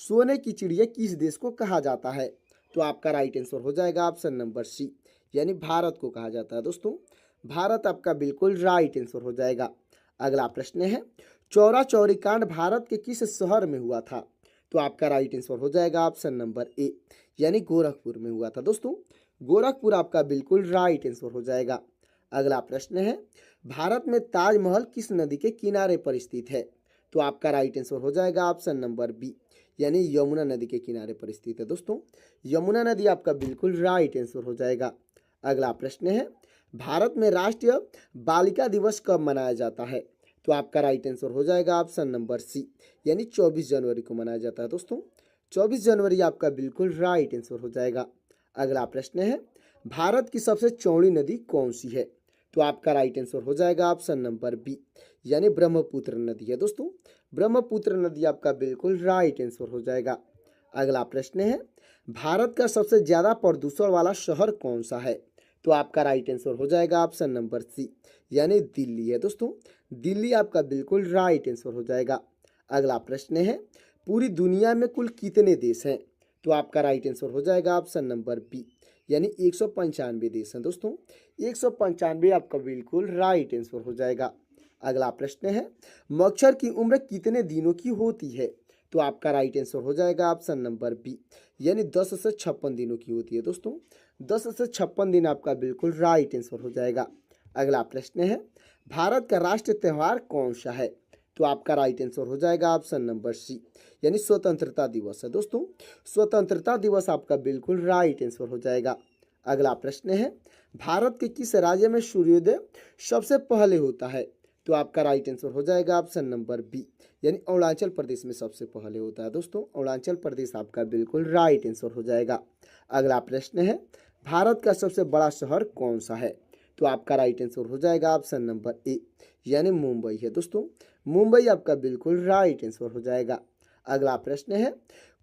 सोने की चिड़िया किस देश को कहा जाता है? तो आपका राइट आंसर हो जाएगा ऑप्शन नंबर सी, यानी भारत को कहा जाता है दोस्तों। भारत आपका बिल्कुल राइट आंसर हो जाएगा। अगला प्रश्न है, चौरा चौरी कांड भारत के किस शहर में हुआ था? तो आपका राइट आंसर हो जाएगा ऑप्शन नंबर ए, यानी गोरखपुर में हुआ था दोस्तों। गोरखपुर आपका बिल्कुल राइट आंसर हो जाएगा। अगला प्रश्न है, भारत में ताजमहल किस नदी के किनारे पर स्थित है? तो आपका राइट आंसर हो जाएगा ऑप्शन नंबर बी, यानी यमुना नदी के किनारे पर स्थित है दोस्तों। यमुना नदी आपका बिल्कुल राइट आंसर हो जाएगा। अगला प्रश्न है, भारत में राष्ट्रीय बालिका दिवस कब मनाया जाता है? तो आपका राइट आंसर हो जाएगा ऑप्शन नंबर सी, यानी 24 जनवरी को मनाया जाता है दोस्तों। 24 जनवरी आपका बिल्कुल राइट आंसर हो जाएगा। अगला प्रश्न है, भारत की सबसे चौड़ी नदी कौन सी है? तो आपका राइट आंसर हो जाएगा ऑप्शन नंबर बी, यानी ब्रह्मपुत्र नदी है दोस्तों। ब्रह्मपुत्र नदी आपका बिल्कुल राइट आंसर हो जाएगा। अगला प्रश्न है, भारत का सबसे ज्यादा प्रदूषण वाला शहर कौन सा है? तो आपका राइट आंसर हो जाएगा ऑप्शन नंबर सी, यानी दिल्ली है दोस्तों। दिल्ली आपका बिल्कुल राइट आंसर हो जाएगा। अगला प्रश्न है, पूरी दुनिया में कुल कितने देश हैं? तो आपका राइट आंसर हो जाएगा ऑप्शन नंबर बी, यानी 195 देश हैं दोस्तों। 195 आपका बिल्कुल राइट आंसर हो जाएगा। अगला प्रश्न है, मच्छर की उम्र कितने दिनों की होती है? तो आपका राइट आंसर हो जाएगा ऑप्शन नंबर बी, यानी 10 से 56 दिनों की होती है दोस्तों। 10 से 56 दिन आपका बिल्कुल राइट आंसर हो जाएगा। अगला प्रश्न है, भारत का राष्ट्रीय त्यौहार कौन सा है? तो आपका राइट आंसर हो जाएगा ऑप्शन नंबर सी, यानी स्वतंत्रता दिवस है दोस्तों। स्वतंत्रता दिवस आपका बिल्कुल राइट आंसर हो जाएगा। अगला प्रश्न है, भारत के किस राज्य में सूर्योदय सबसे पहले होता है? तो आपका राइट आंसर हो जाएगा ऑप्शन नंबर बी, यानी अरुणाचल प्रदेश में सबसे पहले होता है दोस्तों। अरुणाचल प्रदेश आपका बिल्कुल राइट आंसर हो जाएगा। अगला प्रश्न है, भारत का सबसे बड़ा शहर कौन सा है? तो आपका राइट आंसर हो जाएगा ऑप्शन नंबर ए, यानी मुंबई है दोस्तों। मुंबई आपका बिल्कुल राइट आंसर हो जाएगा। अगला प्रश्न है,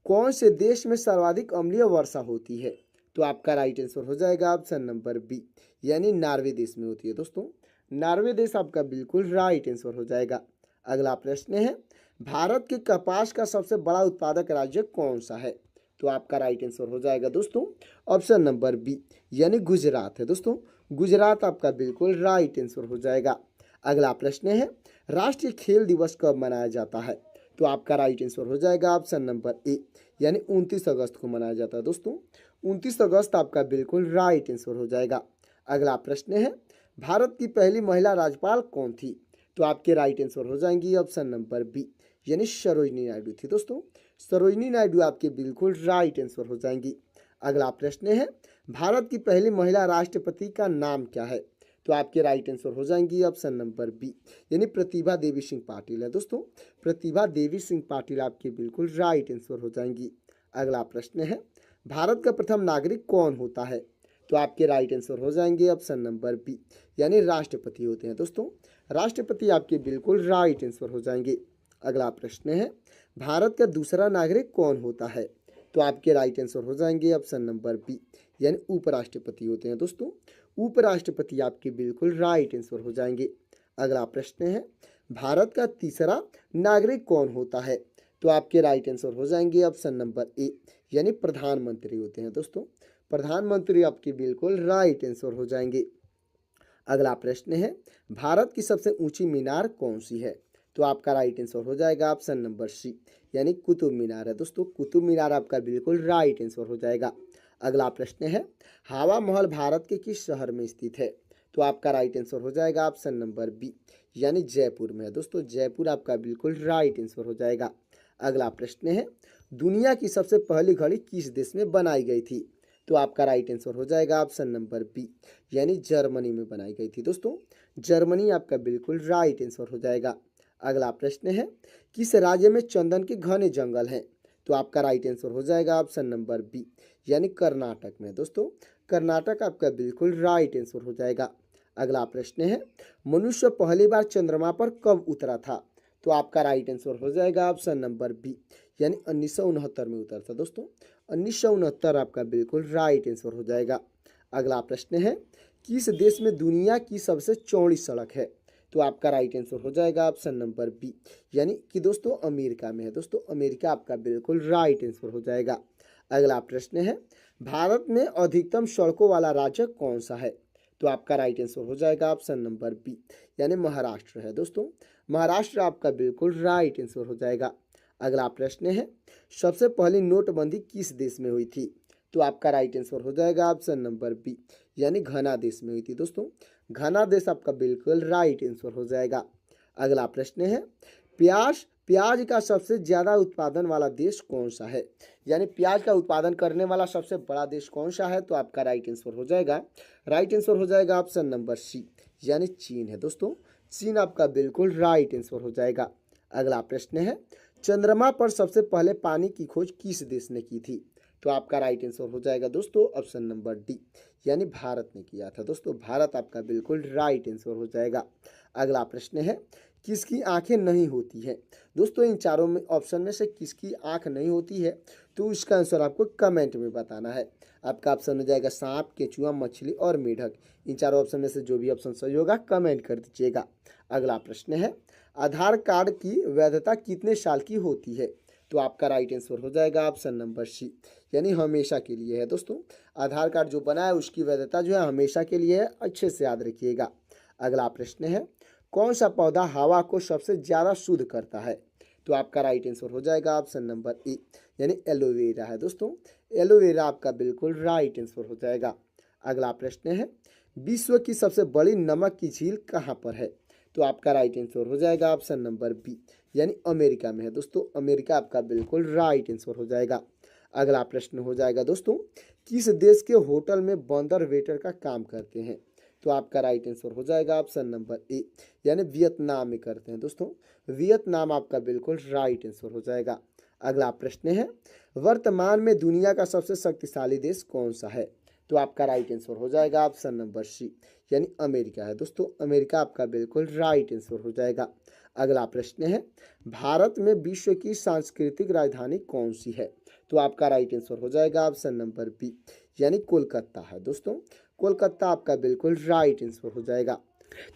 कौन से देश में सर्वाधिक अम्लीय वर्षा होती है? तो आपका राइट आंसर हो जाएगा ऑप्शन नंबर बी, यानी नॉर्वे देश में होती है दोस्तों। नॉर्वे देश आपका बिल्कुल राइट आंसर हो जाएगा। अगला प्रश्न है, भारत के कपास का सबसे बड़ा उत्पादक राज्य कौन सा है? तो आपका राइट आंसर हो जाएगा दोस्तों ऑप्शन नंबर बी, यानी गुजरात है दोस्तों। गुजरात आपका बिल्कुल राइट आंसर हो जाएगा। अगला प्रश्न है, राष्ट्रीय खेल दिवस कब मनाया जाता है? तो आपका राइट आंसर हो जाएगा ऑप्शन नंबर ए, यानी 29 अगस्त को मनाया जाता है दोस्तों। 29 अगस्त आपका बिल्कुल राइट आंसर हो जाएगा। अगला प्रश्न है, भारत की पहली महिला राज्यपाल कौन थी? तो आपके राइट आंसर हो जाएंगी ऑप्शन नंबर बी, यानी सरोजिनी नायडू थी दोस्तों। सरोजिनी नायडू आपके बिल्कुल राइट आंसर हो जाएंगी। अगला प्रश्न है, भारत की पहली महिला राष्ट्रपति का नाम क्या है? तो आपके राइट आंसर हो जाएंगी ऑप्शन नंबर बी, यानी प्रतिभा देवी सिंह पाटिल है दोस्तों। प्रतिभा देवी सिंह पाटिल आपके बिल्कुल राइट आंसर हो जाएंगी। अगला प्रश्न है, भारत का प्रथम नागरिक कौन होता है? तो आपके राइट आंसर हो जाएंगे ऑप्शन नंबर बी, यानी राष्ट्रपति होते हैं दोस्तों। राष्ट्रपति आपके बिल्कुल राइट आंसर हो जाएंगे। अगला प्रश्न है, भारत का दूसरा नागरिक कौन होता है? तो आपके राइट आंसर हो जाएंगे ऑप्शन नंबर बी, यानी उपराष्ट्रपति होते हैं दोस्तों। उपराष्ट्रपति आपके बिल्कुल राइट आंसर हो जाएंगे। अगला प्रश्न है, भारत का तीसरा नागरिक कौन होता है? तो आपके राइट आंसर हो जाएंगे ऑप्शन नंबर ए, यानी प्रधानमंत्री होते हैं दोस्तों। प्रधानमंत्री आपके बिल्कुल राइट आंसर हो जाएंगे। अगला प्रश्न है, भारत की सबसे ऊंची मीनार कौन सी है? तो आपका राइट आंसर हो जाएगा ऑप्शन नंबर सी, यानी कुतुब मीनार है दोस्तों। कुतुब मीनार आपका बिल्कुल राइट आंसर हो जाएगा। अगला प्रश्न है, हवा महल भारत के किस शहर में स्थित है? तो आपका राइट आंसर हो जाएगा ऑप्शन नंबर बी, यानी जयपुर में है दोस्तों। जयपुर आपका बिल्कुल राइट आंसर हो जाएगा। अगला प्रश्न है, दुनिया की सबसे पहली घड़ी किस देश में बनाई गई थी? तो आपका राइट आंसर हो जाएगा ऑप्शन नंबर बी, यानी जर्मनी में बनाई गई थी दोस्तों। जर्मनी आपका बिल्कुल राइट आंसर हो जाएगा। अगला प्रश्न है, किस राज्य में चंदन के घने जंगल हैं? तो आपका राइट आंसर हो जाएगा ऑप्शन नंबर बी, यानी कर्नाटक में दोस्तों। कर्नाटक आपका बिल्कुल राइट आंसर हो जाएगा। अगला प्रश्न है, मनुष्य पहली बार चंद्रमा पर कब उतरा था? तो आपका राइट आंसर हो जाएगा ऑप्शन नंबर बी, यानी 1969 में उतरा था दोस्तों। 1969 आपका बिल्कुल राइट आंसर हो जाएगा। अगला प्रश्न है, किस देश में दुनिया की सबसे चौड़ी सड़क है? तो आपका राइट आंसर हो जाएगा ऑप्शन नंबर बी, यानी कि दोस्तों अमेरिका में है। दोस्तों अमेरिका आपका बिल्कुल राइट आंसर हो जाएगा। अगला प्रश्न है, भारत में अधिकतम सड़कों वाला राज्य कौन सा है? तो आपका राइट आंसर हो जाएगा ऑप्शन नंबर बी, यानी महाराष्ट्र है। दोस्तों महाराष्ट्र आपका बिल्कुल राइट आंसर हो जाएगा। अगला प्रश्न है, सबसे पहली नोटबंदी किस देश में हुई थी? तो आपका राइट आंसर हो जाएगा ऑप्शन नंबर बी, यानी घना देश में हुई थी। दोस्तों घना देश आपका बिल्कुल राइट आंसर हो जाएगा। अगला प्रश्न है, प्याज प्याज का सबसे ज्यादा उत्पादन वाला देश कौन सा है? यानी प्याज का उत्पादन करने वाला सबसे बड़ा देश कौन सा है? तो आपका राइट आंसर हो जाएगा, राइट आंसर हो जाएगा ऑप्शन नंबर सी, यानी चीन है। दोस्तों चीन आपका बिल्कुल राइट आंसर हो जाएगा। अगला प्रश्न है, चंद्रमा पर सबसे पहले पानी की खोज किस देश ने की थी? तो आपका राइट आंसर हो जाएगा दोस्तों ऑप्शन नंबर डी, यानी भारत ने किया था। दोस्तों भारत आपका बिल्कुल राइट आंसर हो जाएगा। अगला प्रश्न है, किसकी आंखें नहीं होती है? दोस्तों इन चारों में ऑप्शन में से किसकी आंख नहीं होती है? तो इसका आंसर आपको कमेंट में बताना है। आपका ऑप्शन हो जाएगा सांप, केचुआ, मछली और मेढक। इन चारों ऑप्शन में से जो भी ऑप्शन सही होगा कमेंट कर दीजिएगा। अगला प्रश्न है, आधार कार्ड की वैधता कितने साल की होती है? तो आपका राइट आंसर हो जाएगा ऑप्शन नंबर सी, यानी हमेशा के लिए है। दोस्तों आधार कार्ड जो बना है उसकी वैधता जो है हमेशा के लिए है, अच्छे से याद रखिएगा। अगला प्रश्न है, कौन सा पौधा हवा को सबसे ज़्यादा शुद्ध करता है? तो आपका राइट आंसर हो जाएगा ऑप्शन नंबर ए, यानी एलोवेरा है। दोस्तों एलोवेरा आपका बिल्कुल राइट आंसर हो जाएगा। अगला प्रश्न है, विश्व की सबसे बड़ी नमक की झील कहाँ पर है? तो आपका राइट आंसर हो जाएगा ऑप्शन नंबर बी, यानी अमेरिका में है। दोस्तों अमेरिका आपका बिल्कुल राइट आंसर हो जाएगा। अगला प्रश्न हो जाएगा दोस्तों, किस देश के होटल में बंदर वेटर का काम करते हैं? तो आपका राइट आंसर हो जाएगा ऑप्शन नंबर ए, यानी वियतनाम में करते हैं। दोस्तों वियतनाम आपका बिल्कुल राइट आंसर हो जाएगा। अगला प्रश्न है, वर्तमान में दुनिया का सबसे शक्तिशाली देश कौन सा है? तो आपका राइट आंसर हो जाएगा ऑप्शन नंबर सी, यानी अमेरिका है। दोस्तों अमेरिका आपका बिल्कुल राइट आंसर हो जाएगा। अगला प्रश्न है, भारत में विश्व की सांस्कृतिक राजधानी कौन सी है? तो आपका राइट आंसर हो जाएगा ऑप्शन नंबर बी, यानी कोलकाता है। दोस्तों कोलकाता आपका बिल्कुल राइट आंसर हो जाएगा।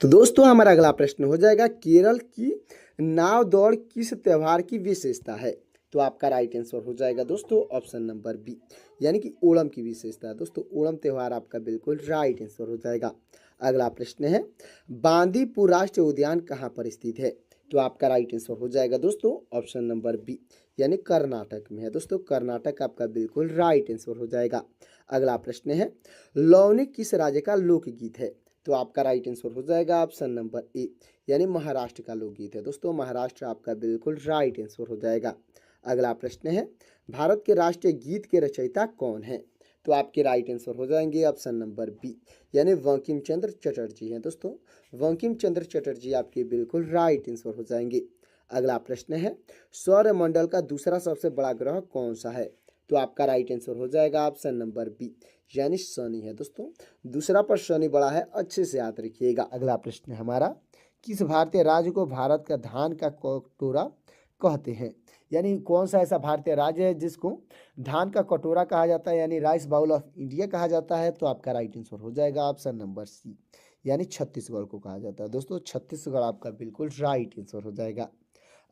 तो दोस्तों हमारा अगला प्रश्न हो जाएगा, केरल की नाव दौड़ किस त्योहार की विशेषता है? तो आपका राइट आंसर हो जाएगा दोस्तों ऑप्शन नंबर बी, यानी कि ओणम की विशेषता है। दोस्तों ओणम त्योहार आपका बिल्कुल राइट आंसर हो जाएगा। अगला प्रश्न है, बांदीपुर राष्ट्रीय उद्यान कहाँ पर स्थित है? तो आपका राइट आंसर हो जाएगा दोस्तों ऑप्शन नंबर बी, यानी कर्नाटक में है। दोस्तों कर्नाटक आपका बिल्कुल राइट आंसर हो जाएगा। अगला प्रश्न है, लौनी किस राज्य का लोकगीत है? तो आपका राइट आंसर हो जाएगा ऑप्शन नंबर ए, यानी महाराष्ट्र का लोकगीत है। दोस्तों महाराष्ट्र आपका बिल्कुल राइट आंसर हो जाएगा। अगला प्रश्न है, भारत के राष्ट्रीय गीत के रचयिता कौन है? तो आपके राइट आंसर हो जाएंगे ऑप्शन नंबर बी, यानी बंकिम चंद्र चटर्जी हैं। दोस्तों बंकिम चंद्र चटर्जी आपके बिल्कुल राइट आंसर हो जाएंगे। अगला प्रश्न है, सौरमंडल का दूसरा सबसे बड़ा ग्रह कौन सा है? तो आपका राइट आंसर हो जाएगा ऑप्शन नंबर बी, यानी शनि है। दोस्तों दूसरा पर शनि बड़ा है, अच्छे से याद रखिएगा। अगला प्रश्न है हमारा, किस भारतीय राज्य को भारत का धान का कटोरा कहते हैं? यानी कौन सा ऐसा भारतीय राज्य है जिसको धान का कटोरा कहा जाता है, यानी राइस बाउल ऑफ इंडिया कहा जाता है? तो आपका राइट आंसर हो जाएगा ऑप्शन नंबर सी, यानी छत्तीसगढ़ को कहा जाता है। दोस्तों छत्तीसगढ़ आपका बिल्कुल राइट आंसर हो जाएगा।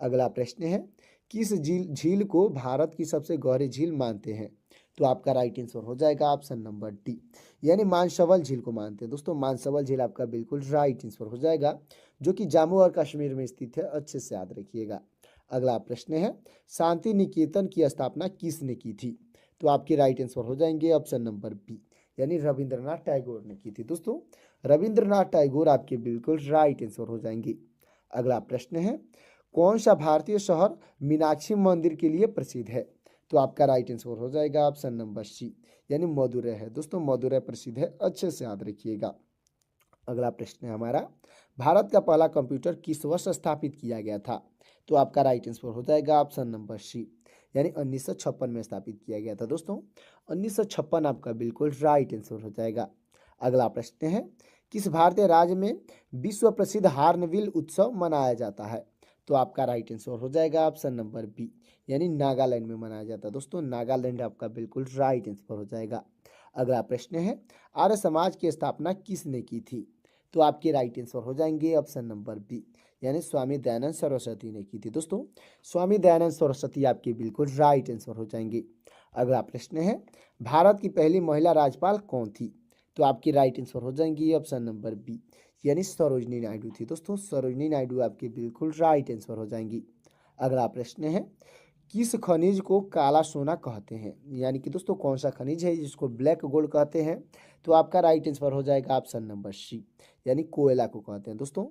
अगला प्रश्न है, किस झील को भारत की सबसे गहरी झील मानते हैं? तो आपका राइट आंसर हो जाएगा ऑप्शन नंबर डी, यानी मानसवल झील को मानते हैं। दोस्तों मानसवल झील आपका बिल्कुल राइट आंसर हो जाएगा, जो कि जम्मू और कश्मीर में स्थित है, अच्छे से याद रखिएगा। अगला प्रश्न है, शांति निकेतन की स्थापना किसने की थी? तो आपके राइट आंसर हो जाएंगे ऑप्शन नंबर बी, यानी रविंद्रनाथ टैगोर ने की थी। दोस्तों रविंद्रनाथ टैगोर आपके बिल्कुल राइट आंसर हो जाएंगे। अगला प्रश्न है, कौन सा भारतीय शहर मीनाक्षी मंदिर के लिए प्रसिद्ध है? तो आपका राइट आंसर हो जाएगा ऑप्शन नंबर सी, यानी मदुरै है। दोस्तों मदुरै प्रसिद्ध है, अच्छे से याद रखिएगा। अगला प्रश्न है हमारा, भारत का पहला कंप्यूटर किस वर्ष स्थापित किया गया था? तो आपका राइट आंसर हो जाएगा ऑप्शन नंबर सी, यानी 1956 में स्थापित किया गया था। दोस्तों 1956 आपका बिल्कुल राइट आंसर हो जाएगा। अगला प्रश्न है, किस भारतीय राज्य में विश्व प्रसिद्ध हार्नबिल उत्सव मनाया जाता है? तो आपका राइट आंसर हो जाएगा ऑप्शन नंबर बी, यानी नागालैंड में मनाया जाता है। दोस्तों नागालैंड आपका बिल्कुल राइट आंसर हो जाएगा। अगला प्रश्न है, आर्य समाज की स्थापना किसने की थी? तो आपके राइट आंसर हो जाएंगे ऑप्शन नंबर बी, यानी स्वामी दयानंद सरस्वती ने की थी। दोस्तों स्वामी दयानंद सरस्वती आपके बिल्कुल राइट आंसर हो जाएंगे। अगला प्रश्न है, भारत की पहली महिला राज्यपाल कौन थी? तो आपकी राइट आंसर हो जाएंगी ऑप्शन नंबर बी, यानी सरोजनी नायडू थी। दोस्तों सरोजनी नायडू आपके बिल्कुल राइट आंसर हो जाएंगी। अगला प्रश्न है, किस खनिज को काला सोना कहते हैं? यानी कि दोस्तों कौन सा खनिज है जिसको ब्लैक गोल्ड कहते हैं? तो आपका राइट आंसर हो जाएगा ऑप्शन नंबर सी, यानी कोयला को कहते हैं। दोस्तों